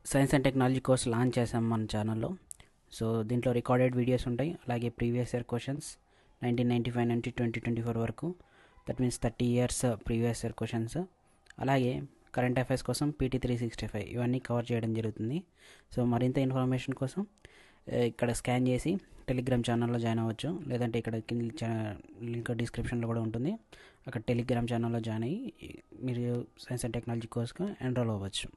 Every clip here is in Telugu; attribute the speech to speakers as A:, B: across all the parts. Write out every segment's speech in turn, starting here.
A: Science and technology course launch చేసాం మన ఛానల్లో. సో దీంట్లో రికార్డెడ్ వీడియోస్ ఉంటాయి, అలాగే ప్రీవియస్ ఇయర్ క్వశ్చన్స్ 1995 నుంచి 2024 వరకు, that means 30 years previous year questions, అలాగే కరెంట్ అఫైర్స్ కోసం PT 365 ఇవన్నీ కవర్ చేయడం జరుగుతుంది. సో మరింత ఇన్ఫర్మేషన్ కోసం ఇక్కడ స్కాన్ చేసి టెలిగ్రామ్ ఛానల్లో జాయిన్ అవ్వచ్చు, లేదంటే ఇక్కడ లింక్ డిస్క్రిప్షన్లో కూడా ఉంటుంది. అక్కడ టెలిగ్రామ్ ఛానల్లో జాయిన్ అయ్యి మీరు సైన్స్ అండ్ టెక్నాలజీ కోర్స్కి ఎన్రోల్ అవ్వచ్చు.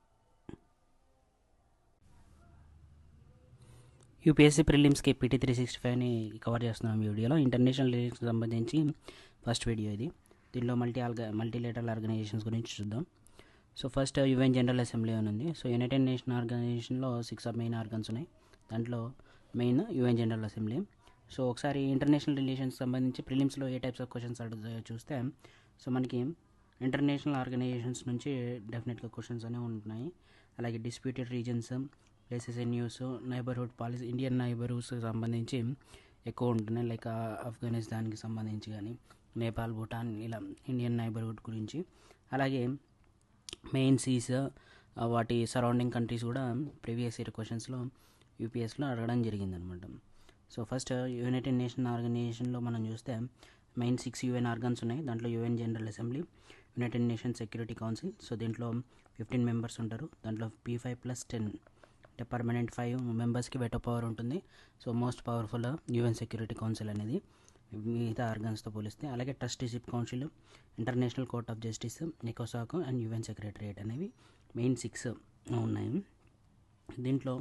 A: యూపీఎస్సీ ప్రిలిమ్స్కి PT 365ని కవర్ చేస్తున్నాం ఈ వీడియోలో. ఇంటర్నేషనల్ రిలేషన్స్కి సంబంధించి ఫస్ట్ వీడియో ఇది. దీనిలో మల్టీలేటరల్ ఆర్గనైజేషన్స్ గురించి చూద్దాం. So first UN general assembly అని ఉంది. సో యునైటెడ్ నేషన్ ఆర్గనైజేషన్లో 6 మెయిన్ ఆర్గన్స్ ఉన్నాయి. దాంట్లో main UN general assembly. So ఒకసారి ఇంటర్నేషనల్ రిలేషన్స్కి సంబంధించి ప్రిలిమ్స్లో ఏ టైప్స్ ఆఫ్ క్వశ్చన్స్ చూస్తే, సో మనకి ఇంటర్నేషనల్ ఆర్గనైజేషన్స్ నుంచి డెఫినెట్గా క్వశ్చన్స్ అనేవి ఉంటున్నాయి. అలాగే disputed regions, places in news, neighbourhood policy, Indian నైబర్హుడ్స్కి సంబంధించి ఎక్కువ ఉంటున్నాయి. లైక్ ఆఫ్ఘనిస్తాన్కి సంబంధించి కానీ, నేపాల్, భూటాన్, ఇలా ఇండియన్ నైబర్హుడ్ గురించి. అలాగే మెయిన్ సీస్, వాటి సరౌండింగ్ కంట్రీస్ కూడా ప్రీవియస్ ఇయర్ క్వశ్చన్స్లో యూపీఎస్లో అడగడం జరిగిందనమాట. సో ఫస్ట్ యునైటెడ్ నేషన్ ఆర్గనైజేషన్లో మనం చూస్తే మెయిన్ 6 యుఎన్ ఆర్గన్స్ ఉన్నాయి. దాంట్లో UN general assembly, United nation security council. So దీంట్లో 15 మెంబర్స్ ఉంటారు. దాంట్లో P5+10 అంటే పర్మనెంట్ 5 మెంబర్స్కి వెటో పవర్ ఉంటుంది. So most powerful UN security council అనేది మిగతా ఆర్గన్స్తో పోలిస్తే. అలాగే trusteeship council, international court of justice, ఎకోసాక్ అండ్ యుఎన్ సెక్రటరియట్ అనేవి మెయిన్ 6 ఉన్నాయి. దీంట్లో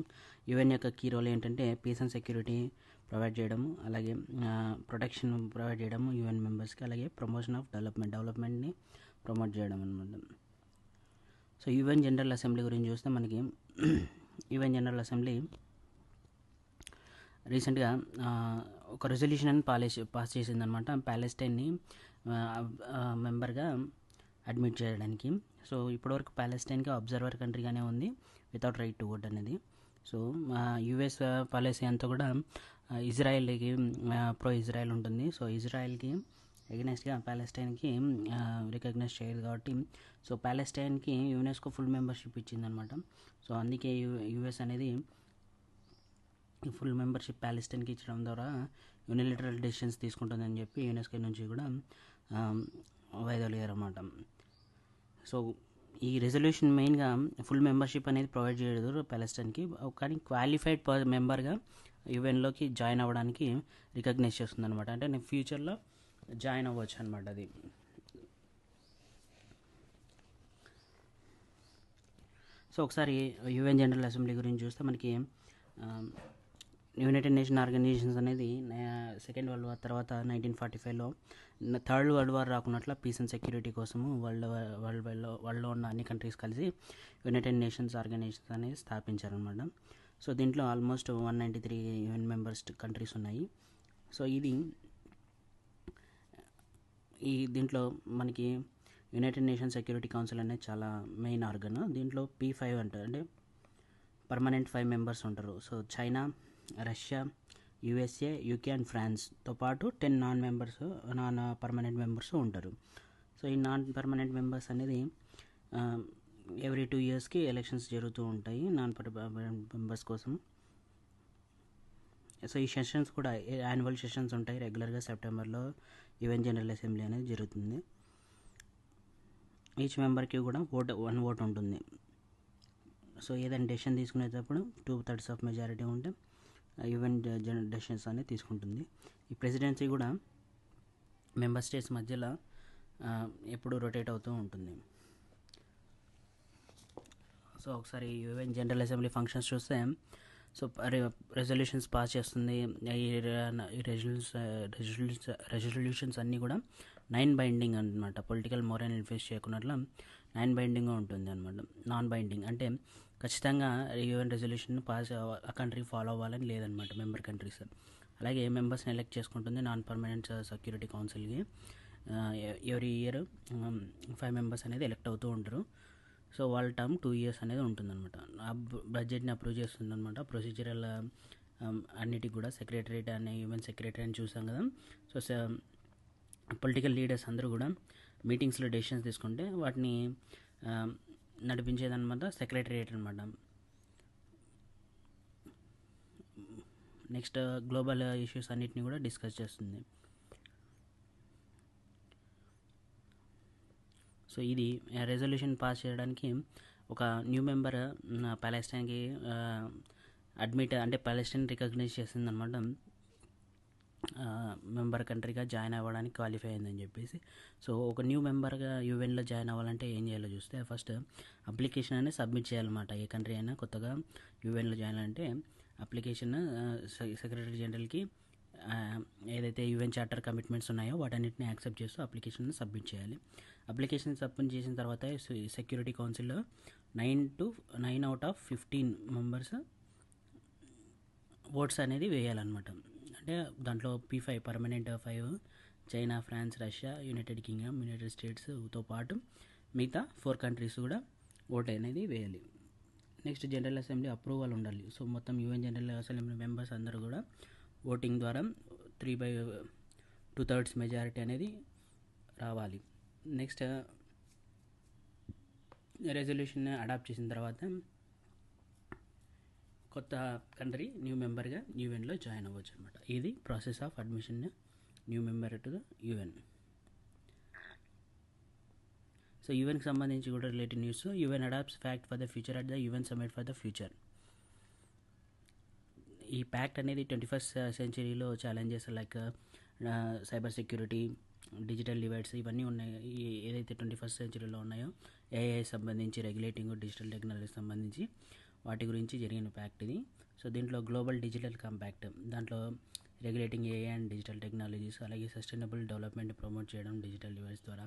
A: యుఎన్ యొక్క కీ రోల్ ఏంటంటే పీస్ అండ్ సెక్యూరిటీ ప్రొవైడ్ చేయడము, అలాగే ప్రొటెక్షన్ ప్రొవైడ్ చేయడము యుఎన్ మెంబర్స్కి, అలాగే ప్రమోషన్ ఆఫ్ డెవలప్మెంట్ని ప్రమోట్ చేయడం అనమాట. సో యుఎన్ జనరల్ అసెంబ్లీ గురించి చూస్తే మనకి యుఎన్ జనరల్ అసెంబ్లీ రీసెంట్గా ఒక రెజల్యూషన్ అని పాస్ చేసిందనమాట, ప్యాలెస్టైన్ని మెంబర్గా అడ్మిట్ చేయడానికి. సో ఇప్పటివరకు ప్యాలెస్టైన్కి అబ్జర్వర్ కంట్రీగానే ఉంది, వితౌట్ రైట్ టు ఓట్ అనేది. సో యుఎస్ పాలసీ అంతా కూడా ఇజ్రాయెల్కి ప్రో ఇజ్రాయెల్ ఉంటుంది. సో ఇజ్రాయెల్కి ఎగనెస్ట్గా ప్యాలెస్టైన్కి రికగ్నైజ్ చేయదు కాబట్టి, సో ప్యాలెస్టైన్కి యునెస్కో ఫుల్ మెంబర్షిప్ ఇచ్చిందనమాట. సో అందుకే యుఎస్ అనేది ఫుల్ మెంబర్షిప్ ప్యాలెస్టైన్కి ఇచ్చడం ద్వారా యూనిలేటరల్ డెసిషన్స్ తీసుకుంటుందని చెప్పి యునెస్కో నుంచి కూడా వైదొలిగారు అన్నమాట. సో ఈ రెజల్యూషన్ మెయిన్గా ఫుల్ మెంబర్షిప్ అనేది ప్రొవైడ్ చేయదు ప్యాలెస్టైన్కి, కానీ క్వాలిఫైడ్ మెంబర్గా యుఎన్లోకి జాయిన్ అవ్వడానికి రికగ్నైజ్ చేస్తుంది అనమాట. అంటే నేను ఫ్యూచర్లో జాయిన్ అవ్వచ్చు అనమాట అది. సో ఒకసారి యుఎన్ జనరల్ అసెంబ్లీ గురించి చూస్తే మనకి యునైటెడ్ నేషన్ ఆర్గనైజేషన్స్ అనేది సెకండ్ వరల్డ్ వార్ తర్వాత 1945లో థర్డ్ వరల్డ్ వార్ రాకున్నట్ల పీస్ అండ్ సెక్యూరిటీ కోసము వరల్డ్లో ఉన్న అన్ని కంట్రీస్ కలిసి యునైటెడ్ నేషన్స్ ఆర్గనైజేషన్స్ అనేది స్థాపించారనమాట. సో దీంట్లో ఆల్మోస్ట్ 193 యుఎన్ మెంబర్స్ కంట్రీస్ ఉన్నాయి. సో దీంట్లో మనకి యునైటెడ్ నేషన్ సెక్యూరిటీ కౌన్సిల్ అనేది చాలా మెయిన్ ఆర్గన్. దీంట్లో P5 అంటారు, అంటే పర్మనెంట్ 5 మెంబర్స్ ఉంటారు. So China, Russia, USA, UK and ఫ్రాన్స్తో పాటు 10 నాన్ పర్మనెంట్ మెంబర్స్ ఉంటారు. సో ఈ నాన్ పర్మనెంట్ మెంబర్స్ అనేది ఎవ్రీ 2 ఇయర్స్కి ఎలక్షన్స్ జరుగుతూ ఉంటాయి నాన్ పర్మనెంట్ మెంబర్స్ కోసం. సో ఈ సెషన్స్ కూడా యాన్యువల్ సెషన్స్ ఉంటాయి రెగ్యులర్గా. సెప్టెంబర్లో యుఎన్ జనరల్ అసెంబ్లీ అనేది జరుగుతుంది. ఈచ్ మెంబర్కి కూడా 1 ఓట్ ఉంటుంది. సో ఏదైనా డెసిషన్ తీసుకునేటప్పుడు 2/3 ఆఫ్ మెజారిటీ ఉంటే యుఎన్ డెసిషన్స్ అనేది తీసుకుంటుంది. ఈ ప్రెసిడెన్సీ కూడా మెంబర్ స్టేట్స్ మధ్యలో ఎప్పుడు రొటేట్ అవుతూ ఉంటుంది. సో ఒకసారి యుఎన్ జనరల్ అసెంబ్లీ ఫంక్షన్స్ చూస్తే, సో రెజల్యూషన్స్ పాస్ చేస్తుంది. ఈ రెజల్యూషన్స్ అన్నీ కూడా 9 బైండింగ్ అనమాట. పొలిటికల్ మోరల్ ఇన్ఫ్లుయెన్స్ చేయకున్నట్లు 9 బైండింగ్గా ఉంటుంది అనమాట. నాన్ బైండింగ్ అంటే ఖచ్చితంగా యుఎన్ రెజల్యూషన్ పాస్ ఆ కంట్రీ ఫాలో అవ్వాలని లేదనమాట మెంబర్ కంట్రీస్. అలాగే మెంబర్స్ని ఎలెక్ట్ చేసుకుంటుంది నాన్ పర్మనెంట్ సెక్యూరిటీ కౌన్సిల్కి. ఎవ్రీ ఇయర్ 5 మెంబర్స్ అనేది ఎలెక్ట్ అవుతూ ఉంటారు. సో వాళ్ళ టర్మ్ 2 ఇయర్స్ అనేది ఉంటుందన్నమాట. ఆ బడ్జెట్ని అప్రూవ్ చేస్తుందన్నమాట. ప్రొసీజరల్ అన్నిటికి కూడా సెక్రటరేట్ అనే యుఎన్ సెక్రటరీ అని చూసాం కదా. సో పొలిటికల్ లీడర్స్ అందరూ కూడా మీటింగ్స్లో డెసిషన్స్ తీసుకుంటే వాటిని నడిపించేదన్నమాట సెక్రటరియట్ అనమాట. నెక్స్ట్ గ్లోబల్ ఇష్యూస్ అన్నిటిని కూడా డిస్కస్ చేస్తుంది. సో ఇది రెజల్యూషన్ పాస్ చేయడానికి ఒక న్యూ మెంబర్ ప్యాలెస్టైన్కి అడ్మిట్ అంటే ప్యాలెస్టైన్ రికగ్నైజ్ చేసింది అనమాట, మెంబర్ కంట్రీగా జాయిన్ అవ్వడానికి క్వాలిఫై అయిందని చెప్పేసి. సో ఒక న్యూ మెంబర్గా యూఎన్లో జాయిన్ అవ్వాలంటే ఏం చేయాలో చూస్తే ఫస్ట్ అప్లికేషన్ అనేది సబ్మిట్ చేయాలన్నమాట. ఏ కంట్రీ అయినా కొత్తగా యూఎన్లో జాయిన్ అంటే అప్లికేషన్ సెక్రటరీ జనరల్కి ఏదైతే యుఎన్ చార్టర్ కమిట్మెంట్స్ ఉన్నాయో వాటన్నిటిని యాక్సెప్ట్ చేస్తూ అప్లికేషన్ సబ్మిట్ చేయాలి. అప్లికేషన్ సబ్మిట్ చేసిన తర్వాత సెక్యూరిటీ కౌన్సిల్లో 9 out of 15 మెంబర్స్ ఓట్స్ అనేది వేయాలన్నమాట. అంటే దాంట్లో P5 permanent 5 China, France, Russia, United Kingdom, United స్టేట్స్తో పాటు మిగతా 4 కంట్రీస్ కూడా ఓట్ అనేది వేయాలి. నెక్స్ట్ జనరల్ అసెంబ్లీ అప్రూవల్ ఉండాలి. సో మొత్తం యుఎన్ జనరల్ అసెంబ్లీ మెంబర్స్ అందరూ కూడా ఓటింగ్ ద్వారా 3/2 మెజారిటీ అనేది రావాలి. నెక్స్ట్ రెజల్యూషన్ అడాప్ట్ చేసిన తర్వాత కొత్త కంట్రీ న్యూ మెంబర్గా యూఎన్లో జాయిన్ అవ్వచ్చు అనమాట. ఇది process of admission new member to the UN. So యూఎన్కి సంబంధించి కూడా related news. UN adopts pact for the future at the UN summit for the future. ఈ ప్యాక్ట్ అనేది 21st సెంచరీలో challenges like cyber security, digital divides ఇవన్నీ ఉన్నాయి. ఏదైతే 21st సెంచరీలో ఉన్నాయో ఏఐ సంబంధించి రెగ్యులేటింగ్, డిజిటల్ టెక్నాలజీ సంబంధించి వాటి గురించి జరిగిన ప్యాక్ట్ ఇది. సో దీంట్లో గ్లోబల్ డిజిటల్ కాంపాక్ట్, దాంట్లో regulating AI and digital technologies, అలాగే సస్టైనబుల్ డెవలప్మెంట్ ప్రమోట్ చేయడం డిజిటల్ డివైస్ ద్వారా,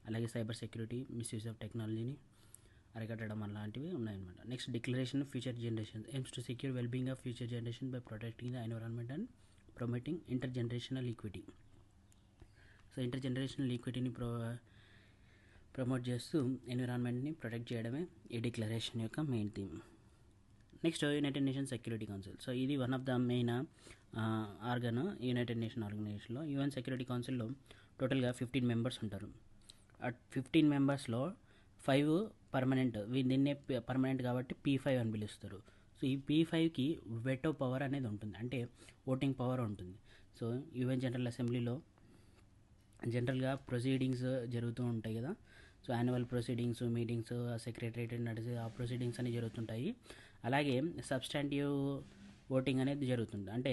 A: అలాగే సైబర్ సెక్యూరిటీ, మిస్యూజ్ ఆఫ్ టెక్నాలజీని అరికట్టడం అలాంటివి ఉన్నాయన్నమాట. Next declaration future generation aims to secure wellbeing of future generation by protecting the environment and promoting intergenerational equity. So intergenerational ఈక్విటీని ప్రమోట్ చేస్తూ ఎన్విరాన్మెంట్ని ప్రొటెక్ట్ చేయడమే ఈ డిక్లరేషన్ యొక్క main theme. Next United nations security council. So ఇది one of the main organ united nation ఆర్గనైజేషన్లో. యుఎన్ సెక్యూరిటీ కౌన్సిల్లో టోటల్గా 15 మెంబర్స్ ఉంటారు. ఆ 15 మెంబర్స్లో 5 పర్మనెంట్, దీన్నే పర్మనెంట్ కాబట్టి P5 అని పిలుస్తారు. సో ఈ P5కి వెటో పవర్ అనేది ఉంటుంది, అంటే ఓటింగ్ పవర్ ఉంటుంది. సో యుఎన్ జనరల్ అసెంబ్లీలో జనరల్గా ప్రొసీడింగ్స్ జరుగుతూ ఉంటాయి కదా. So annual proceedings, meetings, secretariat నడిచి ఆ ప్రొసీడింగ్స్ అనేవి జరుగుతుంటాయి. అలాగే సబ్స్టాంటివ్ ఓటింగ్ అనేది జరుగుతుంది. అంటే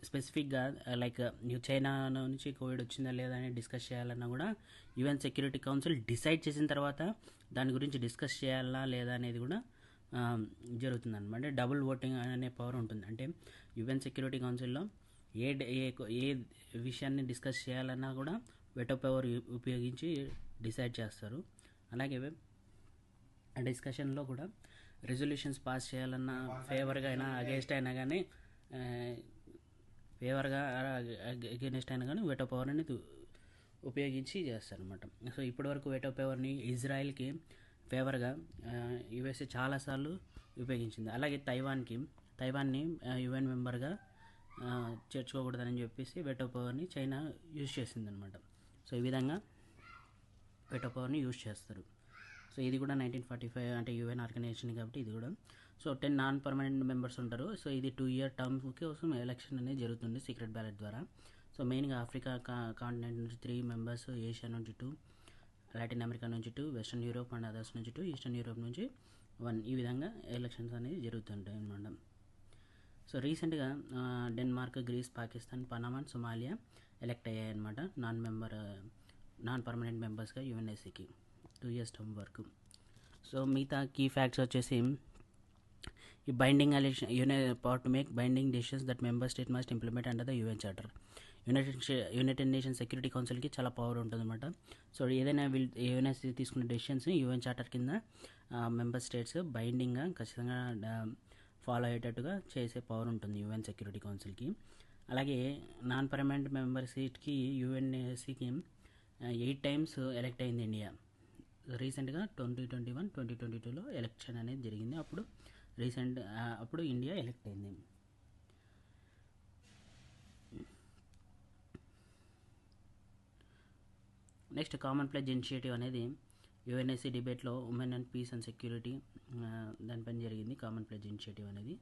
A: స్పెసిఫిక్గా లైక్ చైనా నుంచి కోవిడ్ వచ్చిందా లేదా అని డిస్కస్ చేయాలన్నా కూడా యుఎన్ సెక్యూరిటీ కౌన్సిల్ డిసైడ్ చేసిన తర్వాత దాని గురించి డిస్కస్ చేయాలా లేదా అనేది కూడా జరుగుతుంది అనమాట. అంటే డబుల్ ఓటింగ్ అనే పవర్ ఉంటుంది. అంటే యుఎన్ సెక్యూరిటీ కౌన్సిల్లో ఏ విషయాన్ని డిస్కస్ చేయాలన్నా కూడా వెటో పవర్ ఉపయోగించి డిసైడ్ చేస్తారు. అలాగే ఆ డిస్కషన్లో కూడా రెజల్యూషన్స్ పాస్ చేయాలన్నా ఫేవర్గా అయినా అగేన్స్ట్ అయినా కానీ అగేన్స్ట్ అయినా కానీ వెటో పవర్ అనేది ఉపయోగించి చేస్తారనమాట. సో ఇప్పటివరకు వెటో పవర్ని ఇజ్రాయెల్కి ఫేవర్గా యుఎస్ఏ చాలాసార్లు ఉపయోగించింది. అలాగే తైవాన్ని యుఎన్ మెంబర్గా చేర్చుకోకూడదని చెప్పేసి వెటో పవర్ని చైనా యూజ్ చేసిందనమాట. సో ఈ విధంగా వెటో పవర్ని యూజ్ చేస్తారు. సో ఇది కూడా 1945 అంటే యుఎన్ ఆర్గనైజేషన్ కాబట్టి ఇది కూడా. సో 10 నాన్ పర్మనెంట్ మెంబర్స్ ఉంటారు. సో ఇది 2 year టర్మ్ కోసం ఎలక్షన్ అనేది జరుగుతుంది సీక్రెట్ బ్యాలెట్ ద్వారా. సో మెయిన్గా ఆఫ్రికా కాంటినెంట్ నుంచి 3 మెంబర్స్, ఏషియా నుంచి 2, లాటిన్ అమెరికా నుంచి 2, వెస్ట్రన్ యూరోప్ అండ్ అదర్స్ నుంచి 2, ఈస్టర్న్ యూరోప్ నుంచి 1, ఈ విధంగా ఎలక్షన్స్ అనేది జరుగుతుంటాయి అన్నమాట. సో రీసెంట్గా Denmark, Greece, Pakistan, Panama, Somalia elect అయ్యాయి అనమాట నాన్ పర్మనెంట్ మెంబర్స్గా యుఎన్ఎస్సికి 2 years టర్మ్ వరకు. సో మిగతా కీ ఫ్యాక్ట్స్ వచ్చేసి ఈ binding election power to make binding decisions that member state must implement under the UN charter. United nation security కౌన్సిల్కి చాలా పవర్ ఉంటుందన్నమాట. సో ఏదైనా యుఎన్ఎస్సి తీసుకున్న డెసిషన్స్ యుఎన్ చార్టర్ కింద మెంబర్ స్టేట్స్ బైండింగ్గా ఖచ్చితంగా ఫాలో అయ్యేటట్టుగా చేసే పవర్ ఉంటుంది యుఎన్ సెక్యూరిటీ కౌన్సిల్కి. అలాగే నాన్ పర్మనెంట్ మెంబర్ సీట్కి యుఎన్ఎస్సికి 8 times ఎలెక్ట్ అయింది ఇండియా. రీసెంట్గా 2021, 2022లో ఎలక్షన్ అనేది జరిగింది. అప్పుడు ఇండియా ఎలెక్ట్ అయింది. నెక్స్ట్ కామన్ ప్లెడ్జ్ ఇనిషియేటివ్ అనేది యుఎన్ఎస్సి డిబేట్లో women and peace and security దానిపైన జరిగింది కామన్ ప్లెడ్జ్ ఇనిషియేటివ్ అనేది.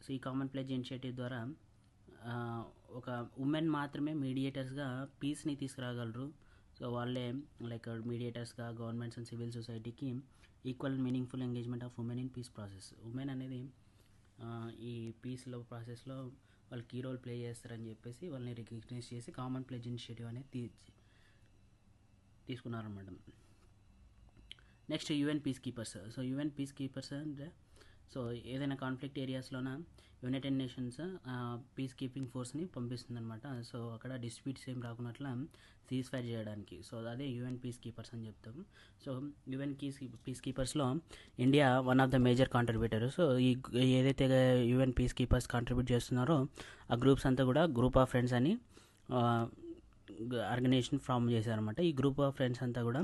A: సో ఈ కామన్ ప్లెడ్జ్ ఇనిషియేటివ్ ద్వారా ఒక ఉమెన్ మాత్రమే మీడియేటర్స్గా పీస్ని తీసుకురాగలరు. సో వాళ్ళే లైక్ మీడియేటర్స్గా గవర్నమెంట్స్ అండ్ సివిల్ సొసైటీకి equal meaningful engagement of women in peace process. Women అనేది ఈ పీస్లో ప్రాసెస్లో వాళ్ళు కీ రోల్ ప్లే చేస్తారని చెప్పేసి వాళ్ళని రికగ్నైజ్ చేసి కామన్ ప్లెడ్జ్ ఇనిషియేటివ్ అనేది తీసుకున్నారన్నమాట. Next UN peacekeepers. So UN peacekeepers అంటే సో ఏదైనా కాన్ఫ్లిక్ట్ ఏరియాస్లోన యునైటెడ్ నేషన్స్ పీస్ కీపింగ్ ఫోర్స్ని పంపిస్తుందన్నమాట. సో అక్కడ డిస్ప్యూట్స్ ఏం రాకున్నట్ల సీజ్ ఫైర్ చేయడానికి. సో అదే యుఎన్ పీస్ కీపర్స్ అని చెప్తాము. సో యుఎన్ పీస్ కీపర్స్లో India one of the major contributor. So ఈ ఏదైతే యుఎన్ పీస్ కీపర్స్ కాంట్రిబ్యూట్ చేస్తున్నారో ఆ గ్రూప్స్ అంతా కూడా గ్రూప్ ఆఫ్ ఫ్రెండ్స్ అని ఆర్గనైజేషన్ ఫామ్ చేశారనమాట. ఈ గ్రూప్ ఆఫ్ ఫ్రెండ్స్ అంతా కూడా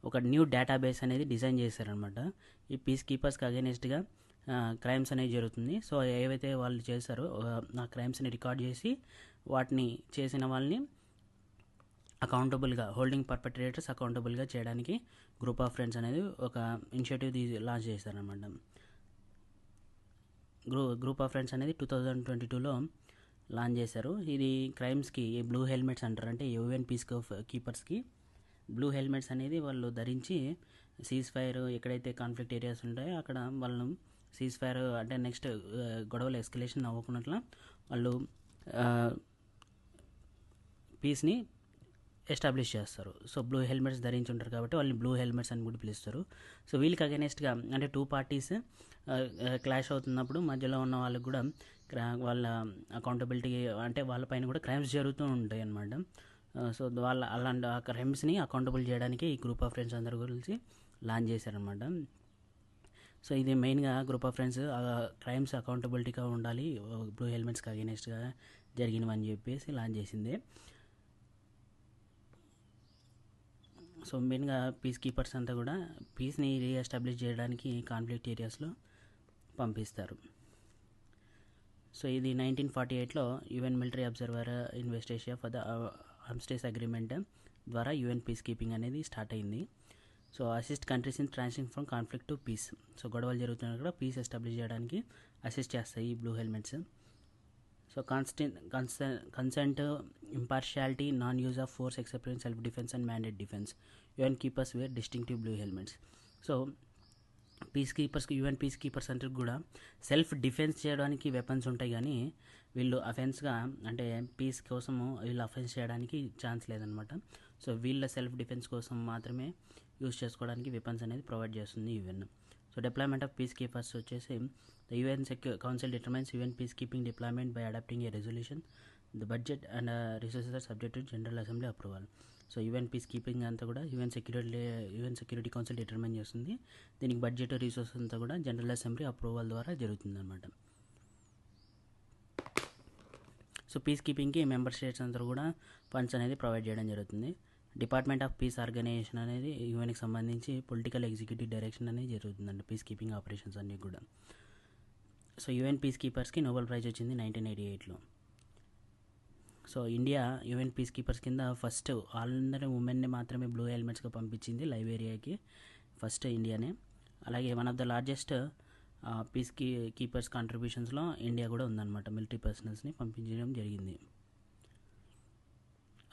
A: ఒక న్యూ డేటాబేస్ అనేది డిజైన్ చేశారనమాట. ఈ పీస్ కీపర్స్కి అగైనెస్ట్గా క్రైమ్స్ అనేవి జరుగుతుంది. సో ఏవైతే వాళ్ళు చేశారో ఆ క్రైమ్స్ని రికార్డ్ చేసి వాటిని చేసిన వాళ్ళని అకౌంటబుల్గా హోల్డింగ్ పర్పెట్రేటర్స్ అకౌంటబుల్గా చేయడానికి గ్రూప్ ఆఫ్ ఫ్రెండ్స్ అనేది ఒక ఇనిషియేటివ్ లాంచ్ చేశారనమాట. గ్రూప్ ఆఫ్ ఫ్రెండ్స్ అనేది 2022లో లాంచ్ చేశారు. ఇది క్రైమ్స్కి బ్లూ హెల్మెట్స్ అంటారు. అంటే యుఎన్ పీస్ కీపర్స్కి బ్లూ హెల్మెట్స్ అనేది వాళ్ళు ధరించి సీజ్ ఫైర్ ఎక్కడైతే కాన్ఫ్లిక్ట్ ఏరియాస్ ఉంటాయో అక్కడ వాళ్ళు సీజ్ ఫైర్ అంటే నెక్స్ట్ గొడవలు ఎస్కలేషన్ అవ్వకున్నట్ల వాళ్ళు పీస్ని ఎస్టాబ్లిష్ చేస్తారు. సో బ్లూ హెల్మెట్స్ ధరించి ఉంటారు కాబట్టి వాళ్ళని బ్లూ హెల్మెట్స్ అని కూడా పిలుస్తారు. సో వీళ్ళకి అగైనెస్ట్గా అంటే టూ పార్టీస్ క్లాష్ అవుతున్నప్పుడు మధ్యలో ఉన్న వాళ్ళకి కూడా వాళ్ళ అకౌంటబిలిటీ అంటే వాళ్ళపైన కూడా క్రైమ్స్ జరుగుతూ ఉంటాయి అన్నమాట. సో వాళ్ళ అలాంటి ఆ క్రైమ్స్ని అకౌంటబుల్ చేయడానికి ఈ గ్రూప్ ఆఫ్ ఫ్రెండ్స్ అందరూ కలిసి లాంచ్ చేశారనమాట. సో ఇది మెయిన్గా గ్రూప్ ఆఫ్ ఫ్రెండ్స్ క్రైమ్స్ అకౌంటబిలిటీగా ఉండాలి బ్లూ హెల్మెట్స్కి అగైనెస్ట్గా జరిగినవని చెప్పేసి లాంచ్ చేసింది. సో మెయిన్గా పీస్ కీపర్స్ అంతా కూడా పీస్ని రీఎస్టాబ్లిష్ చేయడానికి కాన్ఫ్లిక్ట్ ఏరియాస్లో పంపిస్తారు. సో ఇది 1948లో UN military observer in west Asia for the armistice agreement ద్వారా యుఎన్ పీస్ కీపింగ్ అనేది స్టార్ట్ అయింది. So assist countries in transition from conflict to peace. So గొడవలు జరుగుతున్నా కూడా పీస్ ఎస్టాబ్లిష్ చేయడానికి అసిస్ట్ చేస్తాయి ఈ blue helmets. So consent impartiality non use of force except in self defence and mandate defence UN keepers wear distinctive blue helmets. So UN peacekeepers అంటే కూడా సెల్ఫ్ డిఫెన్స్ చేయడానికి వెపన్స్ ఉంటాయి కానీ వీళ్ళు అఫెన్స్గా అంటే పీస్ కోసము వీళ్ళు అఫెన్స్ చేయడానికి ఛాన్స్ లేదనమాట. సో వీళ్ళ సెల్ఫ్ డిఫెన్స్ కోసం మాత్రమే యూజ్ చేసుకోవడానికి వెపన్స్ అనేది ప్రొవైడ్ చేస్తుంది UN. So deployment of peacekeepers వచ్చేసి the UN council determines UN peacekeeping deployment by adopting a resolution the budget and resources are subject to general assembly approval. So UN peacekeeping అంతా కూడా యుఎన్ సెక్యూరిటీ కౌన్సిల్ డిటర్మైన్ చేస్తుంది. దీనికి బడ్జెట్ రిసోర్సెస్ అంతా కూడా జనరల్ అసెంబ్లీ అప్రూవల్ ద్వారా జరుగుతుంది అనమాట. సో పీస్ కీపింగ్కి మెంబర్ స్టేట్స్ అందరూ కూడా ఫండ్స్ అనేది ప్రొవైడ్ చేయడం జరుగుతుంది. డిపార్ట్మెంట్ ఆఫ్ పీస్ ఆర్గనైజేషన్ అనేది యుఎన్కి సంబంధించి పొలిటికల్ ఎగ్జిక్యూటివ్ డైరెక్షన్ అనేది జరుగుతుందండి పీస్ కీపింగ్ ఆపరేషన్స్ అన్నీ కూడా. సో యుఎన్ పీస్ కీపర్స్కి నోబెల్ ప్రైజ్ వచ్చింది 1988లో. So India UN peacekeepers కింద ఫస్ట్ అందరూ ఉమెన్ని మాత్రమే బ్లూ హెల్మెట్స్గా పంపించింది లైబేరియాకి ఫస్ట్ ఇండియానే. అలాగే one of the largest peacekeepers కాంట్రిబ్యూషన్స్లో ఇండియా కూడా ఉందన్నమాట. మిలిటరీ పర్సనల్స్ని పంపించడం జరిగింది.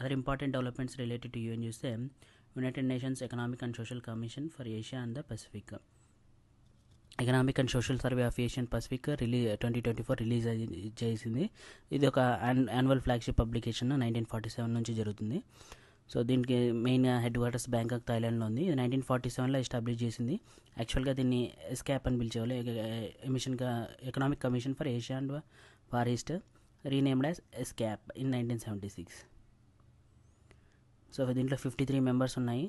A: Other important developments related to UN చూస్తే United Nations economic and social commission for Asia and the Pacific, economic and social survey of Asian Pacific 2024 release చేసింది. ఇది ఒక యాన్యువల్ ఫ్లాగ్షిప్ పబ్లికేషన్ 1947 నుంచి జరుగుతుంది. సో దీనికి మెయిన్ హెడ్ క్వార్టర్స్ బ్యాంకాక్ థాయిలాండ్లో ఉంది. ఇది 1947లో ఎస్టాబ్లిష్ చేసింది. యాక్చువల్గా దీన్ని ఎస్కాప్ అని పిలిచేవాళ్ళు. Economic commission for Asia and far east renamed as ESCAP in 1976. So దీంట్లో 53 మెంబర్స్ ఉన్నాయి.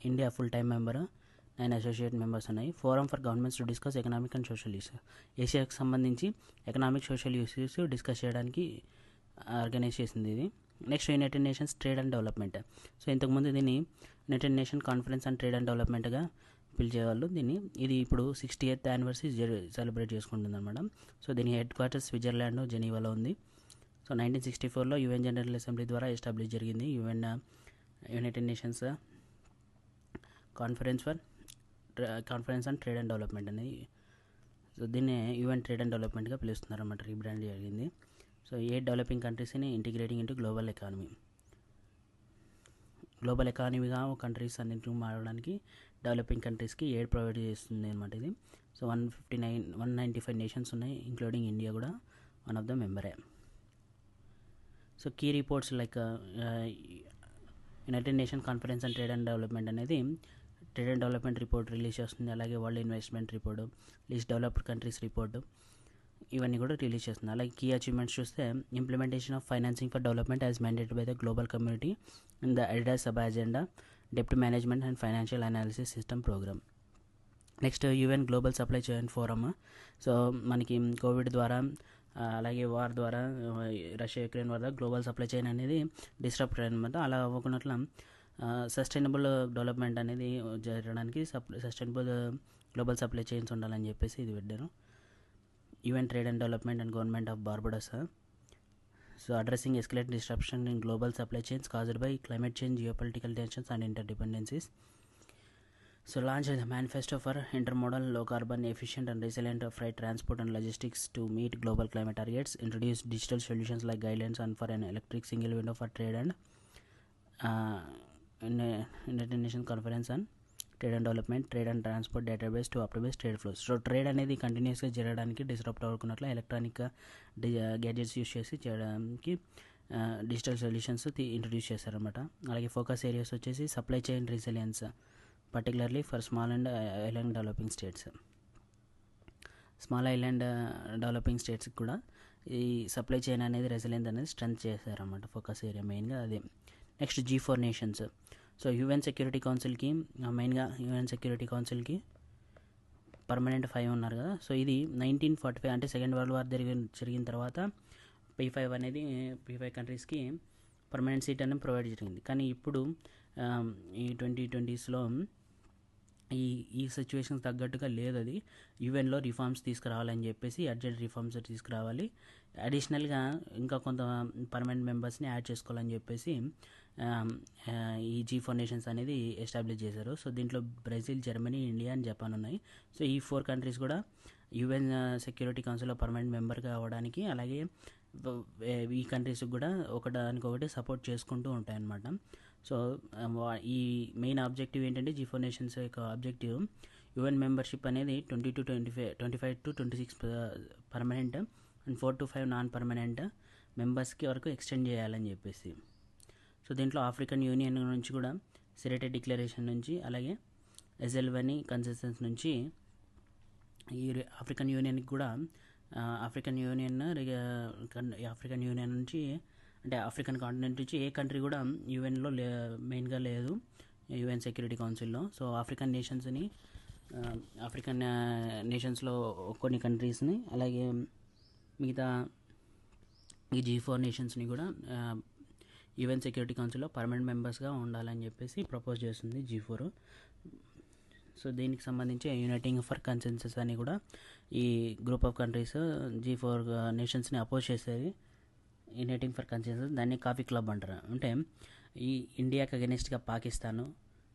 A: India full time member, 9 associate members ఉన్నాయి. Forum for governments to discuss economic and social issues, ఏషియాకి సంబంధించి ఎకనామిక్ సోషల్ ఇష్యూస్ డిస్కస్ చేయడానికి ఆర్గనైజ్ చేసింది ఇది. Next United Nations trade and development. So ఇంతకుముందు దీన్ని United Nation conference and trade and డెవలప్మెంట్గా పిలిచేవాళ్ళు దీన్ని. ఇది ఇప్పుడు 68th యానివర్సరీ సెలబ్రేట్ చేసుకుంటుంది అనమాట. సో దీని హెడ్ క్వార్టర్స్ స్విట్జర్లాండ్ జెనీవాలో ఉంది. సో 1964లో యుఎన్ జనరల్ అసెంబ్లీ ద్వారా ఎస్టాబ్లిష్ జరిగింది United Nations conference and trade and development అనేది. సో దీన్నే యుఎన్ ట్రేడ్ అండ్ డెవలప్మెంట్గా పిలుస్తున్నారు అన్నమాట. రీబ్రాండ్ జరిగింది. సో 8 డెవలపింగ్ కంట్రీస్ని integrating into global economy. Global ఎకానమీగా కంట్రీస్ అన్నింటినీ మారడానికి డెవలపింగ్ కంట్రీస్కి ఎయిడ్ ప్రొవైడ్ చేస్తుంది అనమాట ఇది. సో 195 నేషన్స్ ఉన్నాయి, ఇంక్లూడింగ్ ఇండియా కూడా వన్ ఆఫ్ ద మెంబరే. So key reports like United Nation conference and trade and development అనేది trade and development report release చేస్తుంది. అలాగే world investment report, least developed countries report, ఇవన్నీ కూడా రిలీజ్ చేస్తుంది. అలాగే కీ అచీవ్మెంట్స్ చూస్తే implementation of financing for development as mandated by the global community in the Addis Ababa agenda డెప్ట్ management and financial analysis system programme. Next UN global supply chain forum. So మనకి కోవిడ్ ద్వారా అలాగే వార్ ద్వారా రష్యా యుక్రెయిన్ ద్వారా గ్లోబల్ సప్లై చైన్ అనేది డిస్టర్బ్ అనమాట. అలా అవ్వకున్నట్ల సస్టైనబుల్ డెవలప్మెంట్ అనేది జరగడానికి సస్టైనబుల్ గ్లోబల్ సప్లై చైన్స్ ఉండాలని చెప్పేసి ఇది పెట్టారు. UN trade and development and government of Barbados. So addressing escalate disruption in global supply chains caused by climate change, geopolitical tensions and interdependencies. So launched the manifesto for intermodal, low carbon, efficient and resilient freight transport and logistics to meet global climate targets. Introduced digital solutions like guidelines and for an electric single window for trade and United Nations Conference on trade and development, trade and transport database to optimise trade flows. So trade అనేది కంటిన్యూస్గా జరగడానికి డిస్టర్బ్ అవ్వకున్నట్లు ఎలక్ట్రానిక్ గ్యాడ్జెట్స్ యూస్ చేసి చేయడానికి డిజిటల్ సొల్యూషన్స్ ఇంట్రడ్యూస్ చేశారనమాట. అలాగే ఫోకస్ ఏరియాస్ వచ్చేసి supply chain resilience, particularly for small and island developing states. Small island developing స్టేట్స్కి కూడా ఈ సప్లై చైన్ అనేది రెసిలియన్స్ అనేది స్ట్రెంత్ చేశారన్నమాట. ఫోకస్ ఏరియా మెయిన్గా అదే. Next G4 nations. So UN security కౌన్సిల్కి మెయిన్గా యుఎన్ సెక్యూరిటీ కౌన్సిల్కి పర్మనెంట్ 5 ఉన్నారు కదా. సో ఇది 1945 అంటే సెకండ్ వరల్డ్ వార్ జరిగిన తర్వాత P5 అనేది P5 కంట్రీస్కి పర్మనెంట్ సీట్ అనేది ప్రొవైడ్ జరిగింది. కానీ ఇప్పుడు ఈ 2020స్లో ఈ సిచ్యువేషన్కి తగ్గట్టుగా లేదు. అది యుఎన్లో రిఫార్మ్స్ తీసుకురావాలని చెప్పేసి అర్జెంట్ రిఫార్మ్స్ తీసుకురావాలి, అడిషనల్గా ఇంకా కొంత పర్మనెంట్ మెంబర్స్ని యాడ్ చేసుకోవాలని చెప్పేసి ఈ G4 నేషన్స్ అనేది ఎస్టాబ్లిష్ చేశారు. సో దీంట్లో Brazil, Germany, India and Japan ఉన్నాయి. సో ఈ 4 కంట్రీస్ కూడా యుఎన్ సెక్యూరిటీ కౌన్సిల్లో పర్మనెంట్ మెంబర్గా అవ్వడానికి, అలాగే ఈ కంట్రీస్కి కూడా ఒకదానికొకటి సపోర్ట్ చేసుకుంటూ ఉంటాయన్నమాట. సో ఈ మెయిన్ ఆబ్జెక్టివ్ ఏంటంటే G4 నేషన్స్ యొక్క ఆబ్జెక్టివ్ యుఎన్ మెంబర్షిప్ అనేది 25 to 26 permanent and 4 to 5 non permanent మెంబర్స్కి వరకు ఎక్స్టెండ్ చేయాలని చెప్పేసి. సో దీంట్లో ఆఫ్రికన్ యూనియన్ నుంచి కూడా సిరేటెడ్ డిక్లరేషన్ నుంచి, అలాగే ఎజెల్వని కన్సెసన్స్ నుంచి ఈ ఆఫ్రికన్ యూనియన్కి కూడా ఆఫ్రికన్ యూనియన్ నుంచి అంటే ఆఫ్రికన్ కాంటినెంట్ నుంచి ఏ కంట్రీ కూడా యుఎన్లో మెయిన్గా లేదు యుఎన్ సెక్యూరిటీ కౌన్సిల్లో. సో ఆఫ్రికన్ నేషన్స్లో కొన్ని కంట్రీస్ని, అలాగే మిగతా ఈ G4 నేషన్స్ని కూడా యుఎన్ సెక్యూరిటీ కౌన్సిల్లో పర్మనెంట్ మెంబర్స్గా ఉండాలని చెప్పేసి ప్రపోజ్ చేస్తుంది G4. సో దీనికి సంబంధించి యునైటింగ్ ఫర్ కన్సెన్సస్ అని కూడా ఈ గ్రూప్ ఆఫ్ కంట్రీస్ G4 నేషన్స్ని అపోజ్ చేసేది. యునైటింగ్ ఫర్ కన్సెన్సస్ దాన్ని కాఫీ క్లబ్ అంటారు. అంటే ఈ ఇండియాకి అగెనిస్ట్గా పాకిస్తాను,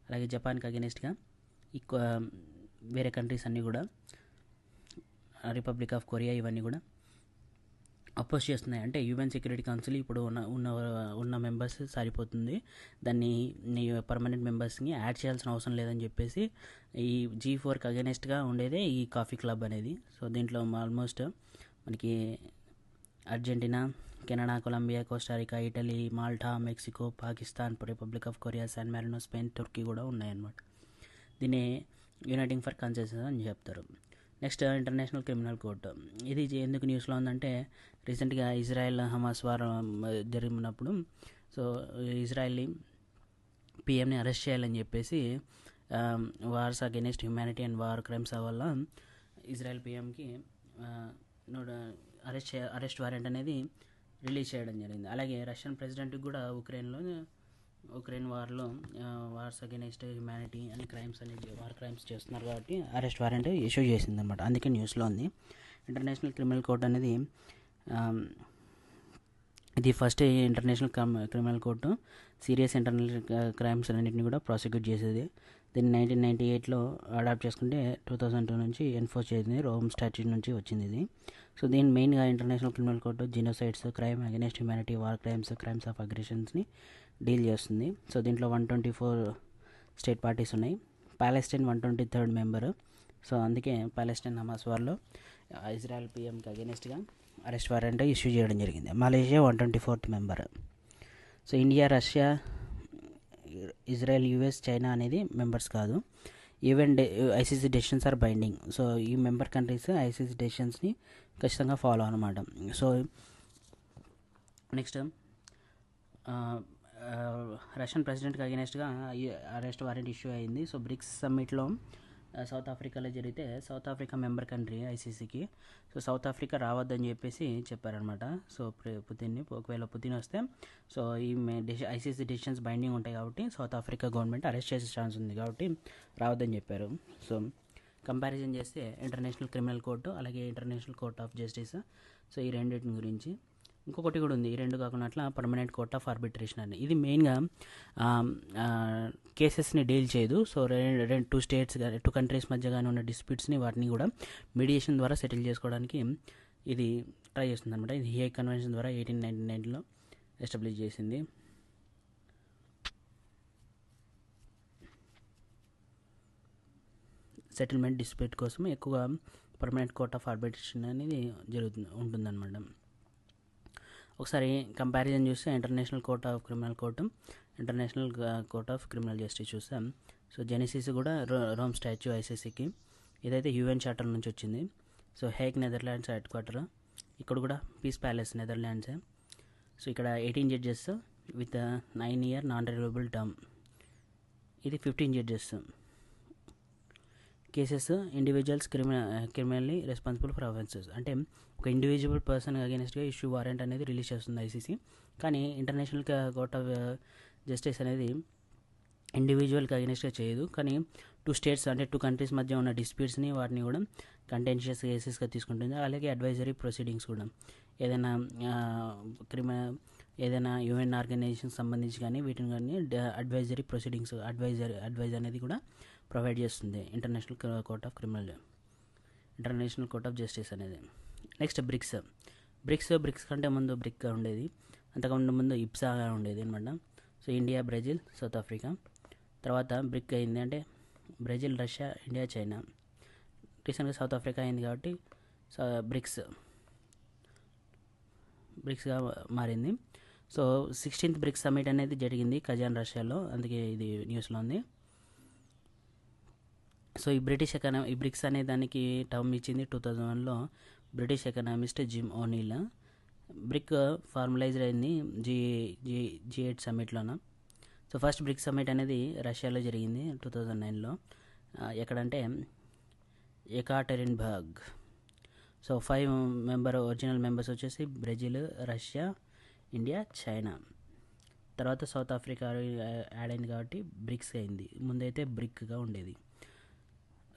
A: అలాగే జపాన్కి అగెనిస్ట్గా వేరే కంట్రీస్ అన్నీ కూడా, రిపబ్లిక్ ఆఫ్ కొరియా, ఇవన్నీ కూడా అపోజ్ చేస్తున్నాయి. అంటే యుఎన్ సెక్యూరిటీ కౌన్సిల్ ఇప్పుడు ఉన్న మెంబర్స్ సరిపోతుంది, దాన్ని పర్మనెంట్ మెంబర్స్ని యాడ్ చేయాల్సిన అవసరం లేదని చెప్పేసి ఈ G4కి అగెనిస్ట్గా ఉండేదే ఈ కాఫీ క్లబ్ అనేది. సో దీంట్లో ఆల్మోస్ట్ మనకి Argentina, Canada, Colombia, Costa Rica, Italy, Malta, Mexico, Pakistan, Republic of Korea, San Marino, Spain, Turkey కూడా ఉన్నాయన్నమాట. దీన్ని యునైటింగ్ ఫర్ కన్సెన్సస్ అని చెప్తారు. Next international criminal court. ఇది ఎందుకు న్యూస్లో ఉందంటే రీసెంట్గా ఇజ్రాయెల్ హమాస్ వార్ జరిగినప్పుడు సో ఇజ్రాయెల్ని పిఎంని అరెస్ట్ చేయాలని చెప్పేసి wars against humanity and war crimes వల్ల ఇజ్రాయెల్ పిఎంకి అరెస్ట్ వారెంట్ అనేది రిలీజ్ చేయడం జరిగింది. అలాగే రష్యన్ ప్రెసిడెంట్కి కూడా Ukraine wars against humanity and crimes అనేది వార్ క్రైమ్స్ చేస్తున్నారు కాబట్టి అరెస్ట్ వారెంట్ ఇష్యూ చేసింది అనమాట. అందుకే న్యూస్లో ఉంది. ఇంటర్నేషనల్ క్రిమినల్ కోర్ట్ అనేది ఇది first international criminal court serious internal crimes అన్నింటినీ కూడా ప్రాసిక్యూట్ చేసేది. దీన్ని 1998లో అడాప్ట్ చేసుకుంటే 2002 నుంచి ఎన్ఫోర్స్ చేసింది. రోమ్ స్టాట్యూట్ నుంచి వచ్చింది ఇది. సో దీని మెయిన్గా international criminal court genocides, crime against humanity, war crimes, crimes of అగ్రెషన్స్ని డీల్ చేస్తుంది. సో దీంట్లో 124 స్టేట్ పార్టీస్ ఉన్నాయి. Palestine 123rd member. సో అందుకే పాలెస్టైన్ హమాస్ వార్లో ఇజ్రాయెల్ పిఎంకి అగెనిస్ట్గా అరెస్ట్ వారెంట్ ఇష్యూ చేయడం జరిగింది. Malaysia 124th member. So India, Russia, Israel, US, China అనేది మెంబర్స్ కాదు. Even ICC decisions are binding. So ఈ మెంబర్ కంట్రీస్ ఐసీసీ డెసిషన్స్ని ఖచ్చితంగా ఫాలో అనమాట. So next Russian ప్రెసిడెంట్కి అగెనిస్ట్గా arrest warrant issue అయింది. సో బ్రిక్స్ సమ్మిట్లో సౌత్ ఆఫ్రికాలో జరిగితే సౌత్ ఆఫ్రికా మెంబర్ కంట్రీ ఐసీసీకి. సో సౌత్ ఆఫ్రికా రావద్దని చెప్పేసి చెప్పారనమాట. సో పుతిన్ని, ఒకవేళ పుతిన్ వస్తే సో ఈ ఐసీసీ డెసిషన్స్ బైండింగ్ ఉంటాయి కాబట్టి సౌత్ ఆఫ్రికా గవర్నమెంట్ అరెస్ట్ చేసే ఛాన్స్ ఉంది కాబట్టి రావద్దని చెప్పారు. సో కంపారిజన్ చేస్తే ఇంటర్నేషనల్ క్రిమినల్ కోర్టు అలాగే international court of justice, so ఈ రెండింటి గురించి. ఇంకొకటి కూడా ఉంది, ఈ రెండు కాకుండా అట్లా పర్మనెంట్ కోర్ట్ ఆఫ్ ఆర్బిట్రేషన్ అని. ఇది మెయిన్గా కేసెస్ని డీల్ చేయదు. సో టూ స్టేట్స్ కానీ టూ కంట్రీస్ మధ్య కానీ ఉన్న డిస్ప్యూట్స్ని వాటిని కూడా మీడియేషన్ ద్వారా సెటిల్ చేసుకోవడానికి ఇది ట్రై చేస్తుంది అనమాట. ఇది హేగ్ కన్వెన్షన్ ద్వారా 1899లో ఎస్టాబ్లిష్ చేసింది. సెటిల్మెంట్ డిస్ప్యూట్ కోసం ఎక్కువగా పర్మనెంట్ కోర్ట్ ఆఫ్ ఆర్బిట్రేషన్ అనేది ఉంటుందన్నమాట. ఒకసారి కంపారిజన్ చూస్తే international court of criminal court, international court of criminal justice చూస్తాం. సో జెనిసిస్ కూడా రోమ్ స్టాచ్యూ ఐసీసీకి. ఇదైతే యూఎన్ చార్టర్ నుంచి వచ్చింది. So Hague Netherlands head quarter. ఇక్కడ కూడా పీస్ ప్యాలెస్ నెదర్లాండ్సే. సో ఇక్కడ 18 judges with 9 year non renewable term. ఇది 15 judges. Cases individuals criminally responsible for offences. అంటే ఒక ఇండివిజువల్ పర్సన్ అగెనిస్ట్గా ఇష్యూ వారెంట్ అనేది రిలీజ్ చేస్తుంది ఐసీసీ. కానీ ఇంటర్నేషనల్ కోర్ట్ ఆఫ్ జస్టిస్ అనేది ఇండివిజువల్కి అగెనిస్ట్గా చేయదు. కానీ టూ స్టేట్స్ అంటే టూ కంట్రీస్ మధ్య ఉన్న డిస్ప్యూట్స్ని వాటిని కూడా కంటెన్షియస్ కేసెస్గా తీసుకుంటుంది. అలాగే అడ్వైజరీ ప్రొసీడింగ్స్ కూడా ఏదైనా యూఎన్ ఆర్గనైజేషన్కి సంబంధించి కానీ వీటిని కానీ అడ్వైజరీ ప్రొసీడింగ్స్ అడ్వైజ్ అనేది కూడా ప్రొవైడ్ చేస్తుంది international court of international court of justice అనేది. నెక్స్ట్ బ్రిక్స్ కంటే ముందు బ్రిక్గా ఉండేది, అంతకుముందు ముందు ఇప్సాగా ఉండేది అనమాట. So India, Brazil, south Africa. తర్వాత బ్రిక్ అయింది అంటే బ్రెజిల్, రష్యా, ఇండియా, చైనా. రీసెంట్గా సౌత్ ఆఫ్రికా అయింది కాబట్టి బ్రిక్స్గా మారింది. సో 16th బ్రిక్స్ సమ్మిట్ అనేది జరిగింది కజాన్, రష్యాలో. అందుకే ఇది న్యూస్లో ఉంది. సో ఈ బ్రిక్స్ అనే దానికి టర్మ్ ఇచ్చింది 2001లో British economist Jim O'Neill. BRIC formalised అయింది G8 సమ్మిట్లోన. సో ఫస్ట్ బ్రిక్స్ సమ్మిట్ అనేది రష్యాలో జరిగింది 2009లో. ఎక్కడంటే ఎకాటెరిన్బర్గ్. సో 5 ఒరిజినల్ మెంబర్స్ వచ్చేసి బ్రెజిల్, రష్యా, ఇండియా, చైనా. తర్వాత సౌత్ ఆఫ్రికా యాడ్ అయింది కాబట్టి బ్రిక్స్ అయింది. ముందైతే బ్రిక్గా ఉండేది.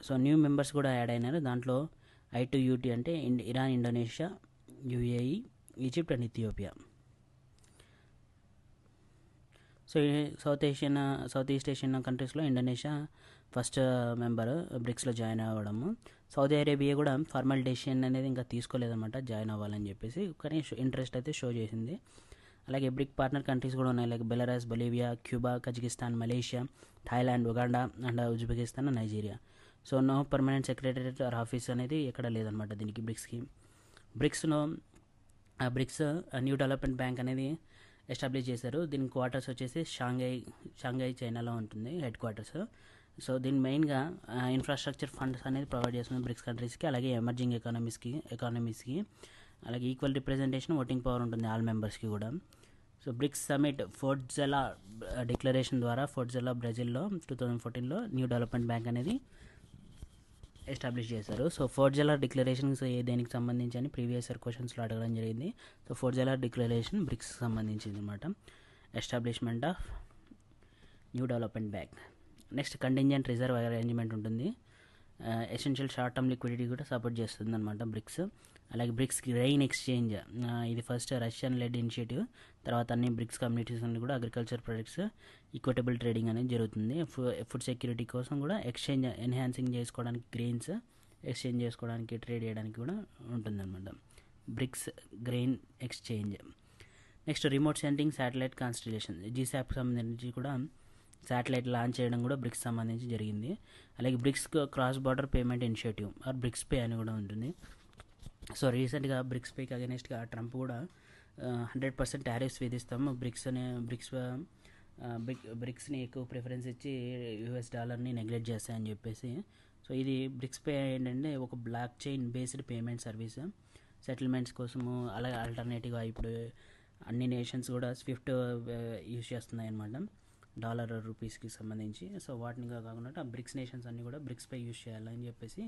A: సో న్యూ మెంబర్స్ కూడా యాడ్ అయినారు. దాంట్లో I2UT అంటే Iran, Indonesia, UAE, Egypt and Ethiopia. So south east Asian కంట్రీస్లో ఇండోనేషియా ఫస్ట్ మెంబర్ బ్రిక్స్లో జాయిన్ అవ్వడము. సౌదీ అరేబియా కూడా ఫార్మల్ డెసిషన్ అనేది ఇంకా తీసుకోలేదన్నమాట జాయిన్ అవ్వాలని చెప్పేసి, కానీ ఇంట్రెస్ట్ అయితే షో చేసింది. అలాగే బ్రిక్ పార్ట్నర్ కంట్రీస్ కూడా ఉన్నాయి, like Belarus, Bolivia, Cuba, Kazakhstan, Malaysia, Thailand, Uganda and Uzbekistan, Nigeria. So no permanent secretariat or office అనేది ఎక్కడ లేదనమాట దీనికి బ్రిక్స్కి. బ్రిక్స్ న్యూ డెవలప్మెంట్ బ్యాంక్ అనేది ఎస్టాబ్లిష్ చేశారు. దీని క్వార్టర్స్ వచ్చేసి షాంఘై చైనాలో ఉంటుంది హెడ్ క్వార్టర్స్. సో దీని మెయిన్గా ఇన్ఫ్రాస్ట్రక్చర్ ఫండ్స్ అనేది ప్రొవైడ్ చేస్తుంది బ్రిక్స్ కంట్రీస్కి, అలాగే ఎమర్జింగ్ ఎకానమీస్కి, అలాగే ఈక్వల్ రిప్రజెంటేషన్, ఓటింగ్ పవర్ ఉంటుంది ఆల్ మెంబర్స్కి కూడా. సో బ్రిక్స్ సమిట్ ఫోర్ట్జెలా డిక్లరేషన్ ద్వారా బ్రెజిల్లో 2014లో న్యూ డెవలప్మెంట్ బ్యాంక్ అనేది ఎస్టాబ్లిష్ చేశారు. సో ఫోర్ట్జెలా డిక్లరేషన్స్ దేనికి సంబంధించి అని ప్రీవియస్ ఇయర్ క్వశ్చన్స్లో అడగడం జరిగింది. సో ఫోర్ట్జెలా డిక్లరేషన్ బ్రిక్స్ సంబంధించింది అనమాట, establishment of new development bank. Next contingent reserve arrangement ఉంటుంది. ఎసెన్షియల్ షార్ట్ టర్మ్ లిక్విడిటీ కూడా సపోర్ట్ చేస్తుంది అనమాట బ్రిక్స్. అలాగే బ్రిక్స్ గ్రెయిన్ ఎక్స్చేంజ్, ఇది ఫస్ట్ రష్యన్ లెడ్ ఇనిషియేటివ్. తర్వాత అన్ని బ్రిక్స్ కమ్యూనిటీస్ అన్ని కూడా అగ్రికల్చర్ ప్రొడక్ట్స్ ఈక్విటబుల్ ట్రేడింగ్ అనేది జరుగుతుంది. ఫుడ్ సెక్యూరిటీ కోసం కూడా ఎక్స్చేంజ్ ఎన్హాన్సింగ్ చేసుకోవడానికి, గ్రెయిన్స్ ఎక్స్చేంజ్ చేసుకోవడానికి, ట్రేడ్ చేయడానికి కూడా ఉంటుందన్నమాట BRICS grain exchange. Next remote sensing satellite constellation, జీసాప్ సంబంధించి కూడా శాటిలైట్ లాంచ్ చేయడం కూడా బ్రిక్స్ సంబంధించి జరిగింది. అలాగే BRICS cross border payment initiative or BRICS pay అని కూడా ఉంటుంది. సో రీసెంట్గా బ్రిక్స్ పేకి అగెనిస్ట్గా ట్రంప్ కూడా 100% టారిఫ్స్ విధిస్తాము, బ్రిక్స్ని ఎక్కువ ప్రిఫరెన్స్ ఇచ్చి యూఎస్ డాలర్ని నెగ్లెక్ట్ చేస్తాయని చెప్పేసి. సో ఇది బ్రిక్స్ పే ఏంటంటే ఒక block chain based payment service, settlements కోసము. అలాగే ఆల్టర్నేటివ్గా ఇప్పుడు అన్ని నేషన్స్ కూడా స్విఫ్ట్ యూజ్ చేస్తున్నాయి అన్నమాట, డాలర్ రూపీస్కి సంబంధించి. సో వాటిని కాకుండా బ్రిక్స్ నేషన్స్ అన్నీ కూడా బ్రిక్స్ పే యూజ్ చేయాలని చెప్పేసి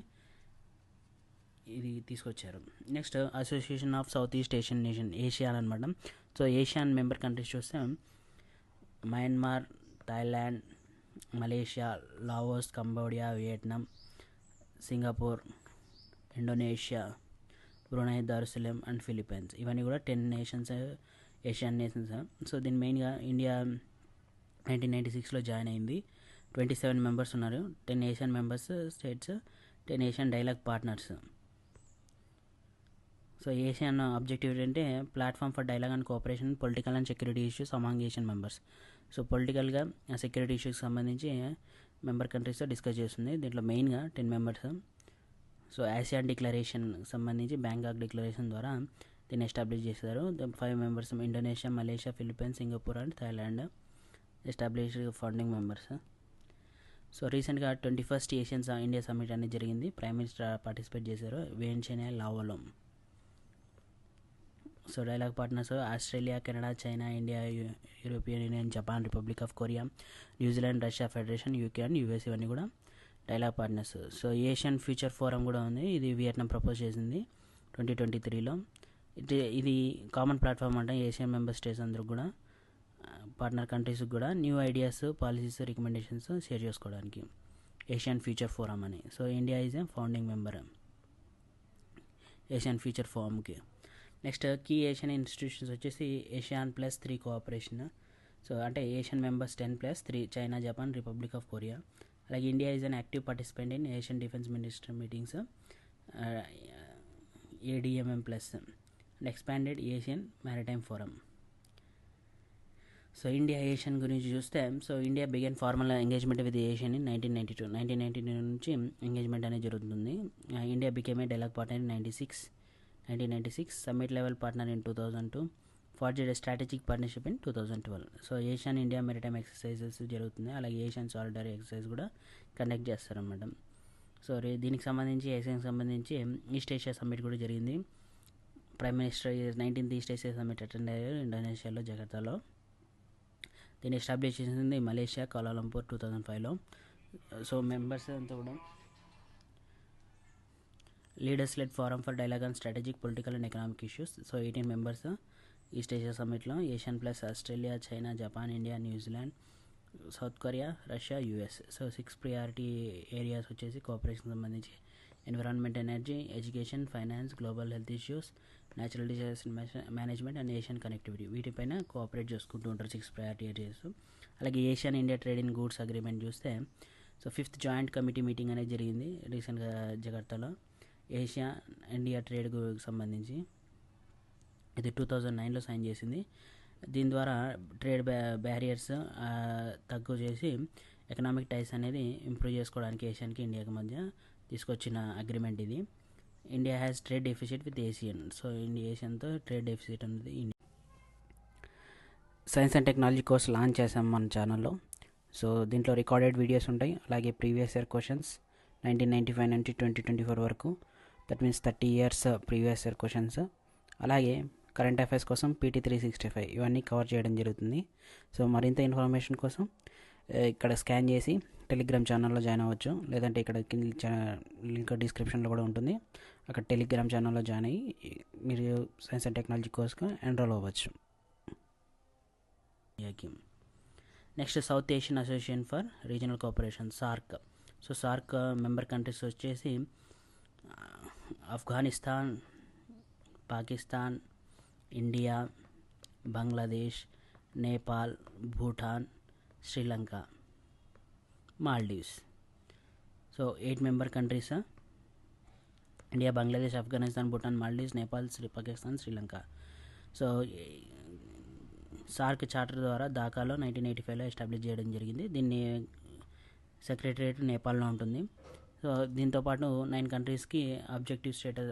A: ఇది తీసుకొచ్చారు. Next association of south east Asian nation, ASEAN అనమాట. సో ఏషియన్ మెంబర్ కంట్రీస్ చూస్తే Myanmar, Thailand, Malaysia, Laos, Cambodia, Vietnam, Singapore, Indonesia, Brunei Darussalam and Philippines. ఇవన్నీ కూడా 10 నేషన్స్, ఏషియన్ నేషన్స్. సో దీని మెయిన్గా ఇండియా 1996లో జాయిన్ అయింది. 27 మెంబర్స్ ఉన్నారు, 10 ASEAN members states, 10 ASEAN dialogue partners. So ASEAN objective ఏంటంటే platform for dialogue and cooperation political and security issues among ASEAN members. So పొలిటికల్గా సెక్యూరిటీ ఇష్యూస్కి సంబంధించి మెంబర్ కంట్రీస్తో డిస్కస్ చేస్తుంది. దీంట్లో మెయిన్గా 10 మెంబర్స్. సో ఆసియాన్ డిక్లరేషన్ సంబంధించి బ్యాంకాక్ డిక్లరేషన్ ద్వారా దీన్ని ఎస్టాబ్లిష్ చేశారు. 5 members Indonesia, Malaysia, Philippines, Singapore and Thailand establish founding members. So రీసెంట్గా 21st ఏషియన్ ఇండియా సమ్మిట్ అనేది జరిగింది. ప్రైమ్ మినిస్టర్ పార్టిసిపేట్ చేశారు, వియెంట్నాం, లావోలో. So dialogue partners Australia, Canada, China, India, European Union, Japan, Republic of Korea, New Zealand, Russia Federation, UK and US ఇవన్నీ కూడా dialogue partners. So ASEAN future forum కూడా ఉంది, ఇది వియట్నాం ప్రపోజ్ చేసింది 2023లో. ఇది కామన్ ప్లాట్ఫామ్ అంటే ఏషియన్ మెంబర్ స్టేట్స్ అందరూ కూడా, పార్ట్నర్ కంట్రీస్కి కూడా new ideas, policies, recommendations share చేసుకోవడానికి ఏషియన్ ఫ్యూచర్ ఫోరం అని. So India is a founding member ASEAN future ఫోరంకి. Next key ASEAN institutions వచ్చేసి ASEAN+3 కోఆపరేషన్. సో అంటే ASEAN members 10+3 China, Japan, Republic of Korea. అలాగే India is an active participant in ASEAN defence minister meetings, ADMM+, and expanded ASEAN maritime forum. So India ASEAN గురించి చూస్తే, so India began formal engagement with ASEAN in 1992 నుంచి ఎంగేజ్మెంట్ అనేది జరుగుతుంది. India became a dialogue partner in 1996, summit level partner in 2002, forged strategic partnership in 2012. So ASEAN India maritime exercises జరుగుతుంది. అలాగే ఏషియన్ సాలిడరీ ఎక్సర్సైజ్ కూడా కండక్ట్ చేస్తారన్నమాట. సో దీనికి సంబంధించి ఏషియాకి సంబంధించి ఈస్ట్ ఏషియా సమ్మిట్ కూడా జరిగింది. Prime minister 19th East Asia summit attend అయ్యారు ఇండోనేషియాలో, జకార్తాలో. దీన్ని ఎస్టాబ్లిష్ చేసింది మలేషియా, కౌలాలంపూర్ 2005లో. సో మెంబర్స్ అంతా కూడా leaders led forum for dialogue and strategic, political and economic issues. So 18 members East Asia సమ్మిట్లో. ASEAN plus Australia, China, Japan, India, New Zealand, South Korea, Russia, US. So 6 priority areas వచ్చేసి కోఆపరేషన్ సంబంధించి environment, energy, education, finance, global health issues, natural disaster management and ASEAN connectivity. వీటిపైన కోఆపరేట్ చేసుకుంటూ ఉంటారు 6 ప్రయారిటీ ఏరియాస్. అలాగే ASEAN India trade in goods agreement చూస్తే, so 5th joint committee meeting అనేది జరిగింది రీసెంట్గా జకార్తాలో. ఏషియా ఇండియా ట్రేడ్ సంబంధించి ఇది 2009లో సైన్ చేసింది. దీని ద్వారా ట్రేడ్ బ్యారియర్స్ తక్కువ చేసి ఎకనామిక్ టైస్ అనేది ఇంప్రూవ్ చేసుకోవడానికి ఏషియన్కి ఇండియాకి మధ్య తీసుకొచ్చిన అగ్రిమెంట్ ఇది. India has trade deficit with ASEAN. So ఏషియన్తో ట్రేడ్ డెఫిసిట్ అనేది science and technology course launch చేసాం మన ఛానల్లో. సో దీంట్లో రికార్డెడ్ వీడియోస్ ఉంటాయి, అలాగే ప్రీవియస్ ఇయర్ క్వశ్చన్స్ 1995 నుంచి 2024 వరకు, that means 30 years previous year questions. అలాగే కరెంట్ అఫైర్స్ కోసం PT 365 ఇవన్నీ కవర్ చేయడం జరుగుతుంది. సో మరింత ఇన్ఫర్మేషన్ కోసం ఇక్కడ స్కాన్ చేసి టెలిగ్రామ్ ఛానల్లో జాయిన్ అవ్వచ్చు, లేదంటే ఇక్కడ లింక్ డిస్క్రిప్షన్లో కూడా ఉంటుంది. అక్కడ టెలిగ్రామ్ ఛానల్లో జాయిన్ అయ్యి మీరు సైన్స్ అండ్ టెక్నాలజీ కోర్స్గా ఎన్రోల్ అవ్వచ్చు. Next south Asian association for regional cooperation, SAARC. So SAARC member countries వచ్చేసి Afghanistan, Pakistan, India, Bangladesh, Nepal, Bhutan, Sri Lanka, Maldives. So 8 member countries: India, Bangladesh, Afghanistan, Bhutan, Maldives, Nepal, Pakistan, Sri Lanka. So SAARC charter ద్వారా ఢాకాలో 1985లో ఎస్టాబ్లిష్ చేయడం జరిగింది. దీన్ని సెక్రటరియట్ నేపాల్లో ఉంటుంది. సో దీంతోపాటు 9 కంట్రీస్కి ఆబ్జెక్టివ్ స్టేటస్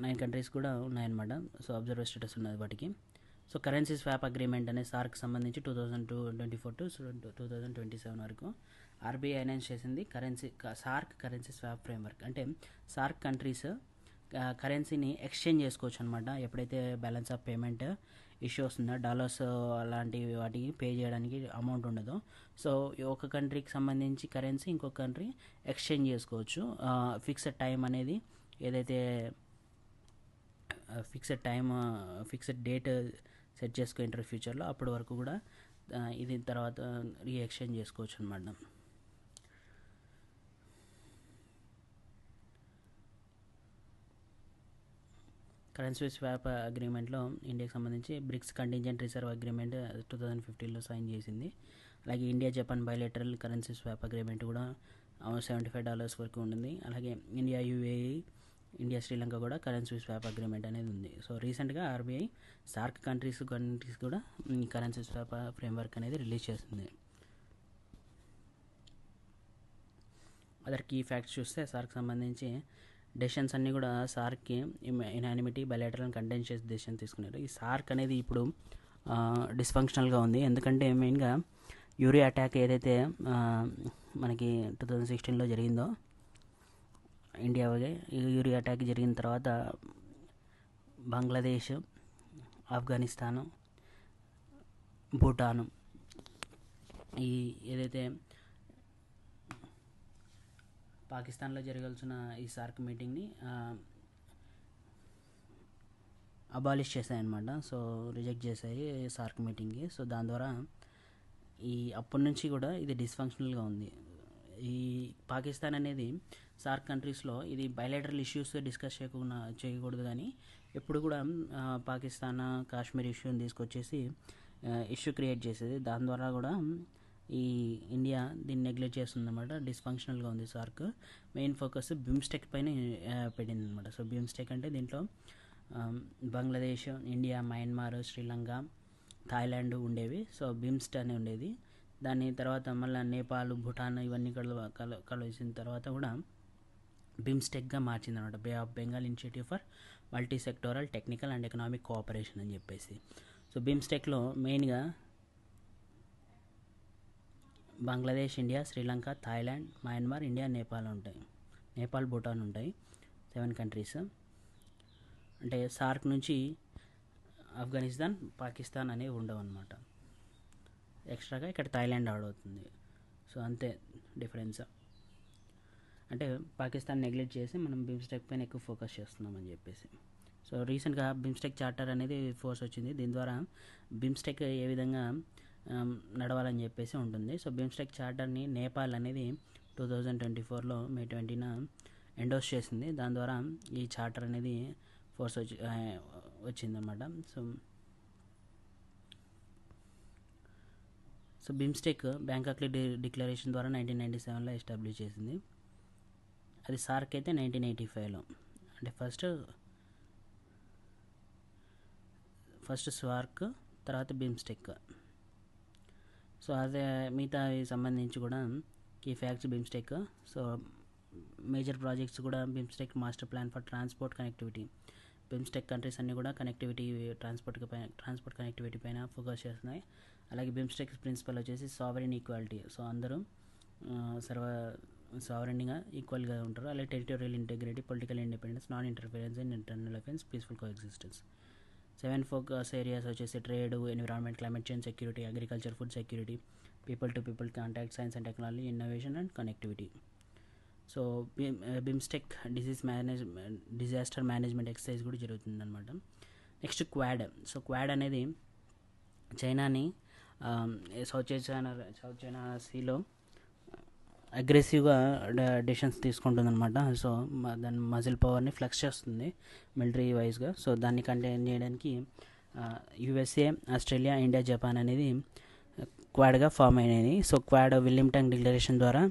A: 9 కంట్రీస్ కూడా ఉన్నాయన్నమాట. సో అబ్జర్వర్ స్టేటస్ ఉన్నది వాటికి. సో కరెన్సీ స్వాప్ అగ్రిమెంట్ అనే సార్క్ సంబంధించి 2024 టు 2027 వరకు ఆర్బీఐ అనౌన్స్ చేసింది సార్క్ కరెన్సీ స్వాప్ ఫ్రేమ్వర్క్. అంటే సార్క్ కంట్రీస్ కరెన్సీని ఎక్స్చేంజ్ చేసుకోవచ్చు అనమాట. ఎప్పుడైతే బ్యాలెన్స్ ఆఫ్ పేమెంట్ ఇష్యూ వస్తుందో, డాలర్స్ అలాంటి వాటికి పే చేయడానికి అమౌంట్ ఉండదు. సో ఒక కంట్రీకి సంబంధించి కరెన్సీ ఇంకొక కంట్రీ ఎక్స్చేంజ్ చేసుకోవచ్చు. ఫిక్స్డ్ టైం అనేది ఏదైతే ఫిక్స్డ్ డేట్ సెట్ చేసుకుంటారు ఫ్యూచర్లో, అప్పటి వరకు కూడా ఇది తర్వాత ఎక్స్చేంజ్ చేసుకోవచ్చు అనమాట. కరెన్సీ స్వాప్ అగ్రిమెంట్లో ఇండియాకి సంబంధించి బ్రిక్స్ కంటింజెంట్ రిజర్వ్ అగ్రిమెంట్ 2015లో సైన్ చేసింది. అలాగే India Japan bilateral currency swap agreement కూడా $75 వరకు ఉంటుంది. అలాగే ఇండియా యూఏఈ, ఇండియా శ్రీలంక కూడా కరెన్సీ స్వాప్ అగ్రిమెంట్ అనేది ఉంది. సో రీసెంట్గా ఆర్బీఐ సార్క్ కంట్రీస్ కూడా కరెన్సీ స్వాప్ ఫ్రేమ్వర్క్ అనేది రిలీజ్ చేసింది. అదర్ కీ ఫ్యాక్ట్స్ చూస్తే సార్క్ సంబంధించి డెసిషన్స్ అన్నీ కూడా సార్క్కి యునానిమిటీ, బైలాటరల్, కంటెన్షియస్ డెసిషన్ తీసుకున్నారు. ఈ సార్క్ అనేది ఇప్పుడు డిస్ఫంక్షనల్గా ఉంది. ఎందుకంటే మెయిన్గా యూరియా అటాక్ ఏదైతే మనకి 2016లో జరిగిందో ఇండియాకి, యూరియా అటాక్ జరిగిన తర్వాత బంగ్లాదేశ్, ఆఫ్ఘనిస్తాను, భూటాను ఈ ఏదైతే పాకిస్తాన్లో జరగాల్సిన ఈ సార్క్ మీటింగ్ని అబాలిష్ చేశాయన్నమాట. సో రిజెక్ట్ చేశాయి సార్క్ మీటింగ్కి. సో దాని ద్వారా అప్పటి నుంచి కూడా ఇది డిస్ఫంక్షనల్గా ఉంది. ఈ పాకిస్తాన్ అనేది సార్క్ కంట్రీస్లో ఇది బైలేటరల్ ఇష్యూస్ డిస్కస్ చేయకూడదు, కానీ ఎప్పుడు కూడా పాకిస్తాన్ కాశ్మీర్ ఇష్యూని తీసుకొచ్చేసి ఇష్యూ క్రియేట్ చేసేది. దాని ద్వారా కూడా ఈ ఇండియా దీన్ని నెగ్లెక్ట్ చేస్తుందన్నమాట. డిస్ఫంక్షనల్గా ఉంది సార్క్. మెయిన్ ఫోకస్ బిమ్స్టెక్ పైన పెట్టింది అనమాట. సో బిమ్స్టెక్ అంటే దీంట్లో Bangladesh, India, Myanmar, Sri Lanka, Thailand ఉండేవి. సో బిమ్స్ట్ అని ఉండేది. దాని తర్వాత మళ్ళీ నేపాల్, భూటాన్ ఇవన్నీ కలిసిన తర్వాత కూడా బిమ్స్టెక్గా మార్చింది అనమాట. Bay of Bengal initiative for multi sectoral technical and economic cooperation అని చెప్పేసి. సో బిమ్స్టెక్లో మెయిన్గా Bangladesh, India, Sri Lanka, Thailand, Myanmar, India, Nepal ఉంటాయి. నేపాల్, భూటాన్ ఉంటాయి. 7 కంట్రీస్. అంటే సార్క్ నుంచి ఆఫ్ఘనిస్తాన్, పాకిస్తాన్ అనేవి ఉండవు అనమాట. ఎక్స్ట్రాగా ఇక్కడ థాయిలాండ్ యాడ్ అవుతుంది. సో అంతే డిఫరెన్స్. అంటే పాకిస్తాన్ నెగ్లెక్ట్ చేసి మనం బిమ్స్టెక్ పైన ఎక్కువ ఫోకస్ చేస్తున్నామని చెప్పేసి. సో రీసెంట్గా బిమ్స్టెక్ చార్టర్ అనేది ఫోర్స్ వచ్చింది. దీని ద్వారా బిమ్స్టెక్ ఏ విధంగా నడవాలని చెప్పేసి ఉంటుంది. సో బిమ్స్టెక్ చార్టర్ని నేపాల్ అనేది 2024లో May 20న ఎండోస్ చేసింది. దాని ద్వారా ఈ చార్టర్ అనేది ఫోర్స్ వచ్చిందన్నమాట. సో బిమ్స్టెక్ బ్యాంకాక్ డిక్లరేషన్ ద్వారా 1997లో ఎస్టాబ్లిష్ చేసింది. అది సార్క్ అయితే 1985లో. అంటే ఫస్ట్ సార్క్, తర్వాత బిమ్స్టెక్. సో అదే మిగతా సంబంధించి కూడా key facts BIMSTEC. So major projects కూడా BIMSTEC master plan for transport connectivity. BIMSTEC countries అన్నీ కూడా ట్రాన్స్పోర్ట్ కనెక్టివిటీ పైన ఫోకస్ చేస్తున్నాయి. అలాగే బిమ్స్టెక్ ప్రిన్సిపల్ వచ్చేసి సావరెన్ ఈక్వాలిటీ. సో అందరూ సావరెన్గా ఈక్వల్గా ఉంటారు. అలాగే territorial integrity, political independence, non interference in internal affairs, peaceful coexistence. 7 focus areas వచ్చేసి trade, environment, climate change, security, agriculture, food security, people to people contact, science and technology, innovation and connectivity. So BIMSTEC disaster management exercise కూడా జరుగుతుందన్నమాట. Next quad. సో క్వాడ్ అనేది చైనాని సౌత్ చైనా సీలో అగ్రెసివ్గా డెసిషన్స్ తీసుకుంటుందన్నమాట. సో దాని మజిల్ పవర్ని ఫ్లెక్స్ చేస్తుంది మిలిటరీ వైజ్గా. సో దాన్ని కంటైన్ చేయడానికి యుఎస్ఏ, ఆస్ట్రేలియా, ఇండియా, జపాన్ అనేది క్వాడ్గా ఫామ్ అయినాయి. సో క్వాడ్ విల్లింగ్టన్ డిక్లరేషన్ ద్వారా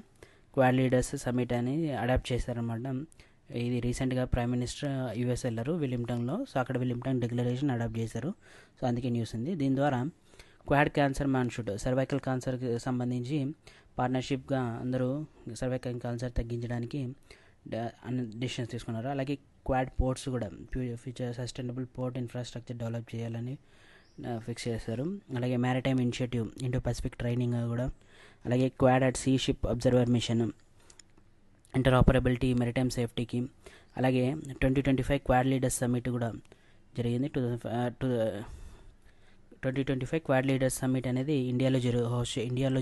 A: క్వాడ్ లీడర్స్ సమిట్ అనేది అడాప్ట్ చేశారనమాట. ఇది రీసెంట్గా ప్రైమ్ మినిస్టర్ యుఎస్ వెళ్ళారు విలింగ్టన్లో. సో అక్కడ విలింగ్టన్ డిక్లరేషన్ అడాప్ట్ చేశారు. సో అందుకే న్యూస్ ఉంది. దీని ద్వారా క్వాడ్ క్యాన్సర్ మ్యాన్షూట్ సర్వైకల్ క్యాన్సర్కి సంబంధించి పార్ట్నర్షిప్గా అందరూ సర్వైకల్ క్యాన్సర్ తగ్గించడానికి డెసిషన్స్ తీసుకున్నారు. అలాగే క్వాడ్ పోర్ట్స్ కూడా future sustainable port infrastructure develop చేయాలని ఫిక్స్ చేశారు. అలాగే maritime initiative, Indo Pacific training కూడా, అలాగే Quad at sea ship observer mission, interoperability, maritime సేఫ్టీకి, అలాగే 2025 క్వాడ్ లీడర్స్ సమ్మిట్ కూడా జరిగింది. 2025 క్వాడ్ లీడర్స్ సమ్మిట్ అనేది ఇండియాలో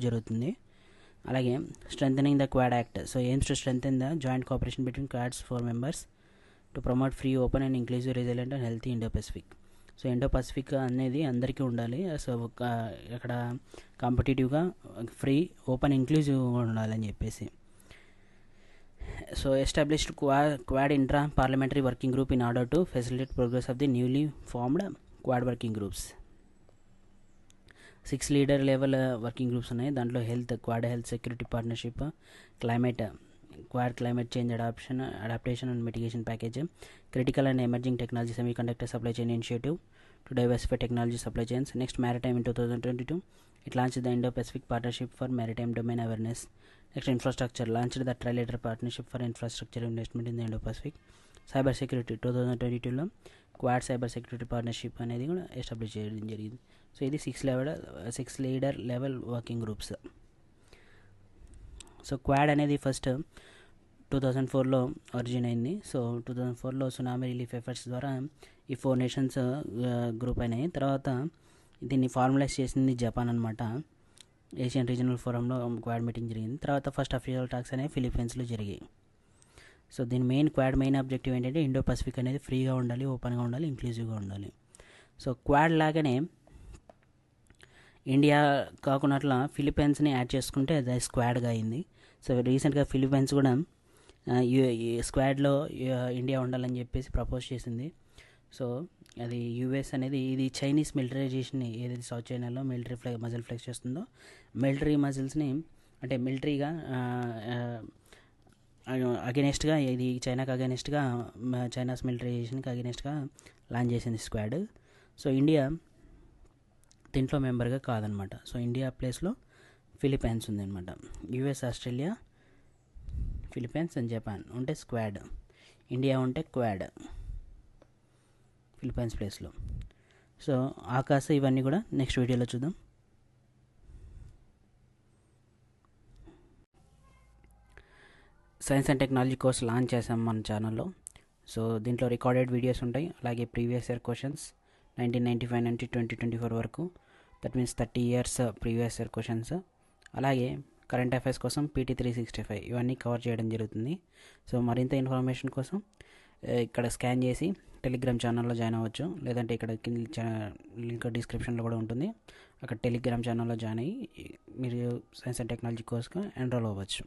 A: జరుగుతుంది. అలాగే strengthening the quad act. So AIIMS to strengthen the joint cooperation between quads 4 members to promote free, open and inclusive, resilient and healthy Indo Pacific. So Indo Pacific అనేది అందరికీ ఉండాలి. సో అక్కడ కాంపిటేటివ్గా ఫ్రీ, ఓపెన్, ఇంక్లూజివ్గా ఉండాలని చెప్పేసి. So established quad intra parliamentary working group in order to facilitate progress of the newly formed quad working groups. 6 leader level working groups ఉన్నాయి. దాంట్లో quad health security partnership, quad climate change adaptation and mitigation package, critical and emerging technology semi conductor supply chain initiative to diversify technology supply chains. Next maritime in 2022 it launched the Indo-Pacific Partnership for Maritime Domain Awareness. Next infrastructure, launched the Trilateral Partnership for Infrastructure Investment in the Indo-Pacific. Cyber Security 2022లో క్వాడ్ సైబర్ సెక్యూరిటీ పార్ట్నర్షిప్ అనేది కూడా ఎస్టాబ్లిష్ చేయడం జరిగింది. సో ఇది 6 leader level working groups. So Quad అనేది ఫస్ట్ 2004లో ఒరిజిన్ అయింది. సో 2004లో సునామీ రిలీఫ్ ఎఫర్ట్స్ ద్వారా ఈ 4 నేషన్స్ గ్రూప్ అయినాయి. తర్వాత దీన్ని ఫార్మలైజ్ చేసింది జపాన్ అనమాట. ఏషియన్ రీజనల్ ఫోరంలో క్వాడ్ మీటింగ్ జరిగింది. తర్వాత ఫస్ట్ అఫీషియల్ టాక్స్ అనేవి ఫిలిప్పీన్స్లో జరిగాయి. సో దీని క్వాడ్ మెయిన్ ఆబ్జెక్టివ్ ఏంటంటే ఇండో పసిఫిక్ అనేది ఫ్రీగా ఉండాలి, ఓపెన్గా ఉండాలి, ఇంక్లూజివ్గా ఉండాలి. సో క్వాడ్ లాగానే ఇండియా కాకుండా ఫిలిప్పీన్స్ని యాడ్ చేసుకుంటే అది స్క్వాడ్గా అయింది. సో రీసెంట్గా ఫిలిప్పీన్స్ కూడా స్క్వాడ్లో ఇండియా ఉండాలని చెప్పేసి ప్రపోజ్ చేసింది. సో అది యుఎస్ అనేది ఇది చైనీస్ మిలిటరైజేషన్ని ఏదైతే సౌత్ చైనాలో మిలిటరీ మజిల్ ఫ్లెక్స్ చేస్తుందో మిలిటరీ మజిల్స్ని అంటే మిలిటరీగా అగెనిస్ట్గా ఇది చైనాకి అగెనిస్ట్గా చైనాస్ మిలిటరైజేషన్కి అగెనిస్ట్గా లాంచ్ చేసింది స్క్వాడ్. సో ఇండియా దీంట్లో మెంబర్గా కాదనమాట. సో ఇండియా ప్లేస్లో ఫిలిప్పైన్స్ ఉందన్నమాట. US, Australia, Philippines and Japan ఉంటే స్క్వాడ్, ఇండియా ఉంటే క్వాడ్ ఫిలిప్పైన్స్ ప్లేస్లో. సో ఆకాశ ఇవన్నీ కూడా నెక్స్ట్ వీడియోలో చూద్దాం. Science and technology course launch చేసాం మన ఛానల్లో. సో దీంట్లో రికార్డెడ్ వీడియోస్ ఉంటాయి. అలాగే ప్రీవియస్ ఇయర్ క్వశ్చన్స్ 1995 నుంచి 2024 వరకు, that means 30 years previous year questions. అలాగే కరెంట్ అఫైర్స్ కోసం PT 365 ఇవన్నీ కవర్ చేయడం జరుగుతుంది. సో మరింత ఇన్ఫర్మేషన్ కోసం ఇక్కడ స్కాన్ చేసి టెలిగ్రామ్ ఛానల్లో జాయిన్ అవ్వచ్చు. లేదంటే ఇక్కడ లింక్ డిస్క్రిప్షన్లో కూడా ఉంటుంది. అక్కడ టెలిగ్రామ్ ఛానల్లో జాయిన్ అయ్యి మీరు సైన్స్ అండ్ టెక్నాలజీ కోర్స్గా ఎన్రోల్ అవ్వచ్చు.